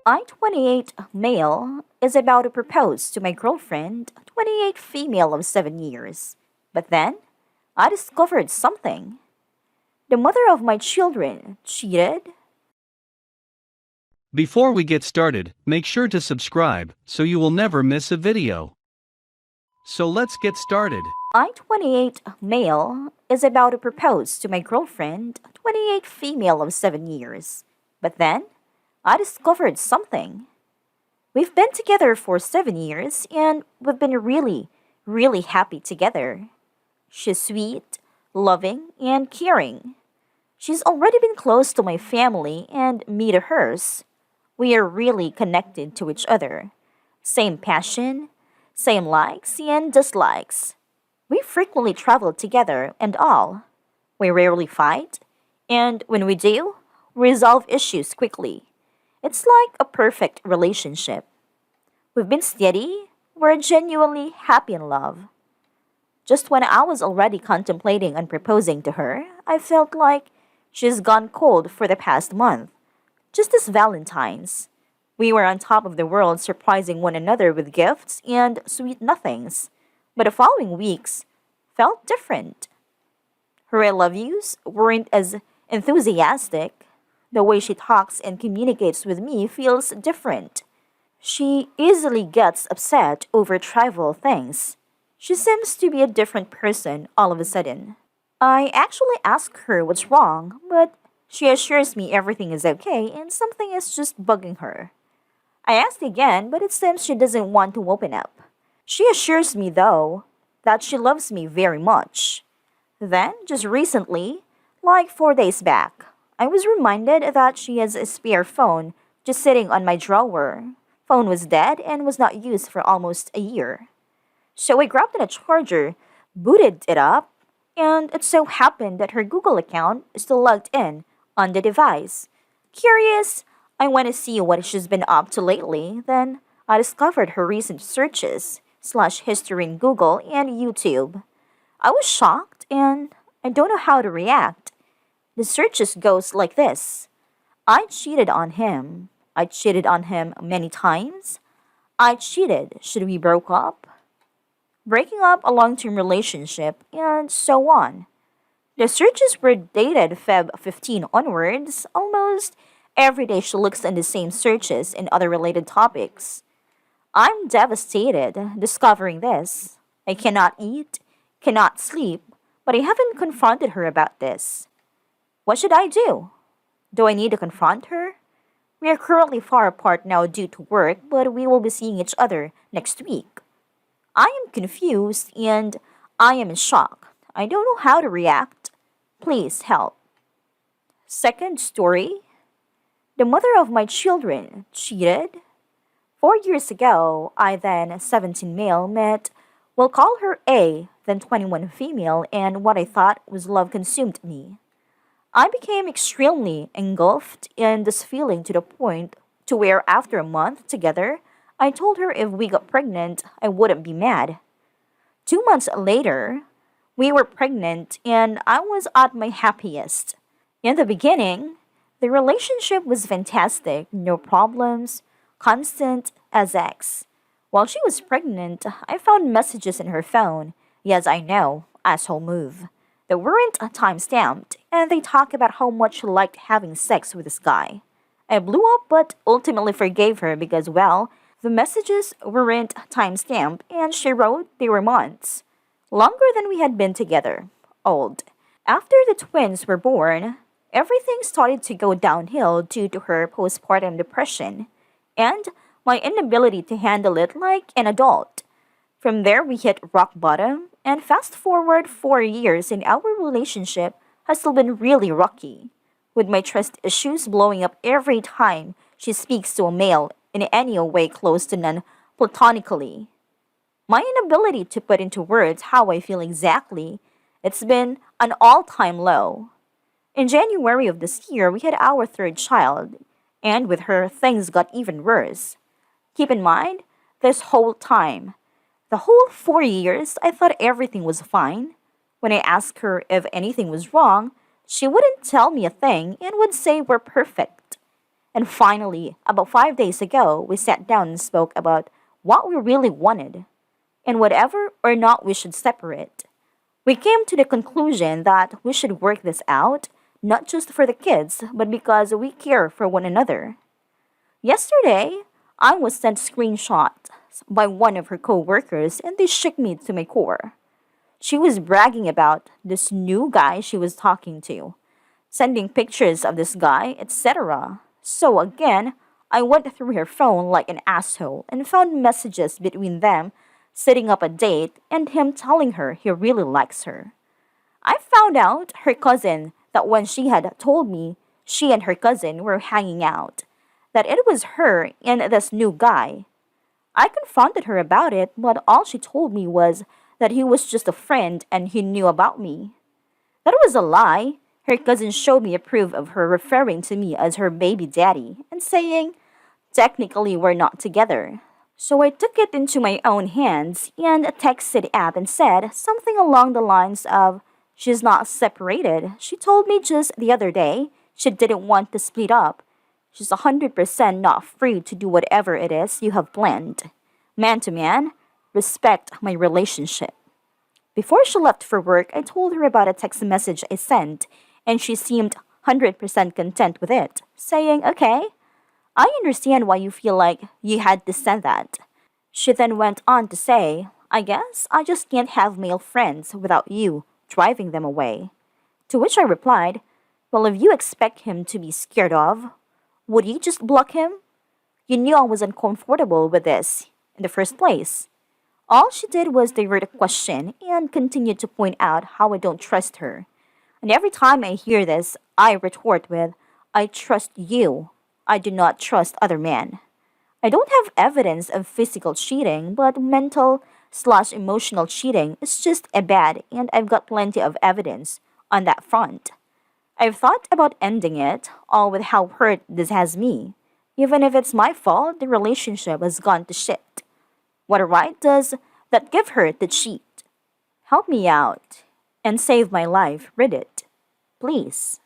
I 28 male is about to propose to my girlfriend, 28 female of 7 years. But then, I discovered something. The mother of my children cheated. Before we get started, make sure to subscribe so you will never miss a video. So let's get started. I 28 male is about to propose to my girlfriend, 28 female of 7 years. But then, I discovered something. We've been together for 7 years and we've been really happy together. She's sweet, loving, and caring. She's already been close to my family and me to hers. We are really connected to each other. Same passion, same likes and dislikes. We frequently travel together and all. We rarely fight, and when we do, we resolve issues quickly. It's like a perfect relationship. We've been steady, we're genuinely happy in love. Just when I was already contemplating on proposing to her, I felt like she's gone cold for the past month. Just this Valentine's. We were on top of the world surprising one another with gifts and sweet nothings. But the following weeks felt different. Her I love yous weren't as enthusiastic. The way she talks and communicates with me feels different. She easily gets upset over trivial things. She seems to be a different person all of a sudden. I actually ask her what's wrong, but she assures me everything is okay and something is just bugging her. I asked again, but it seems she doesn't want to open up. She assures me, though, that she loves me very much. Then, just recently, like 4 days back, I was reminded that she has a spare phone just sitting on my drawer. Phone was dead and was not used for almost a year. So I grabbed a charger, booted it up, and it so happened that her Google account is still logged in on the device. Curious, I went to see what she's been up to lately, then I discovered her recent searches slash history in Google and YouTube. I was shocked and I don't know how to react. The searches goes like this. I cheated on him. I cheated on him many times. I cheated. Should we broke up? Breaking up a long-term relationship, and so on. The searches were dated Feb 15 onwards. Almost every day she looks in the same searches and other related topics. I'm devastated discovering this. I cannot eat, cannot sleep, but I haven't confronted her about this. What should I do? Do I need to confront her? We are currently far apart now due to work, but we will be seeing each other next week. I am confused and I am in shock. I don't know how to react. Please help. Second story. The mother of my children cheated. 4 years ago, I then 17 male met, we'll call her A, then 21 female, and what I thought was love consumed me. I became extremely engulfed in this feeling to the point to where after a month together, I told her if we got pregnant, I wouldn't be mad. 2 months later, we were pregnant and I was at my happiest. In the beginning, the relationship was fantastic, no problems, constant as ex. While she was pregnant, I found messages in her phone. Yes, I know, asshole move. That weren't time-stamped, and they talk about how much she liked having sex with this guy. I blew up but ultimately forgave her because, well, the messages weren't time-stamped and she wrote they were months. Longer than we had been together. Old. After the twins were born, everything started to go downhill due to her postpartum depression and my inability to handle it like an adult. From there, we hit rock bottom, and fast forward 4 years, and our relationship has still been really rocky, with my trust issues blowing up every time she speaks to a male in any way close to none platonically. My inability to put into words how I feel exactly, it's been an all-time low. In January of this year, we had our third child, and with her, things got even worse. Keep in mind, this whole time, the whole 4 years, I thought everything was fine. When I asked her if anything was wrong, she wouldn't tell me a thing and would say we're perfect. And finally, about 5 days ago, we sat down and spoke about what we really wanted and whatever or not we should separate. We came to the conclusion that we should work this out, not just for the kids, but because we care for one another. Yesterday, I was sent screenshots by one of her coworkers and they shook me to my core. She was bragging about this new guy she was talking to, sending pictures of this guy, etc. So again, I went through her phone like an asshole and found messages between them setting up a date and him telling her he really likes her. I found out her cousin that when she had told me she and her cousin were hanging out, that it was her and this new guy. I confronted her about it, but all she told me was that he was just a friend and he knew about me. That was a lie. Her cousin showed me a proof of her referring to me as her baby daddy and saying, technically, we're not together. So I took it into my own hands and texted App and said something along the lines of, she's not separated. She told me just the other day she didn't want to split up. She's 100% not free to do whatever it is you have planned. Man to man, respect my relationship. Before she left for work, I told her about a text message I sent, and she seemed 100% content with it, saying, okay, I understand why you feel like you had to send that. She then went on to say, I guess I just can't have male friends without you driving them away. To which I replied, well, if you expect him to be scared of, would you just block him? You knew I was uncomfortable with this in the first place. All she did was divert the question and continued to point out how I don't trust her. And every time I hear this, I retort with, I trust you. I do not trust other men. I don't have evidence of physical cheating, but mental/emotional cheating is just as bad, and I've got plenty of evidence on that front. I've thought about ending it, all with how hurt this has me. Even if it's my fault, the relationship has gone to shit. What right does that give her to cheat? Help me out and save my life, Reddit. Please.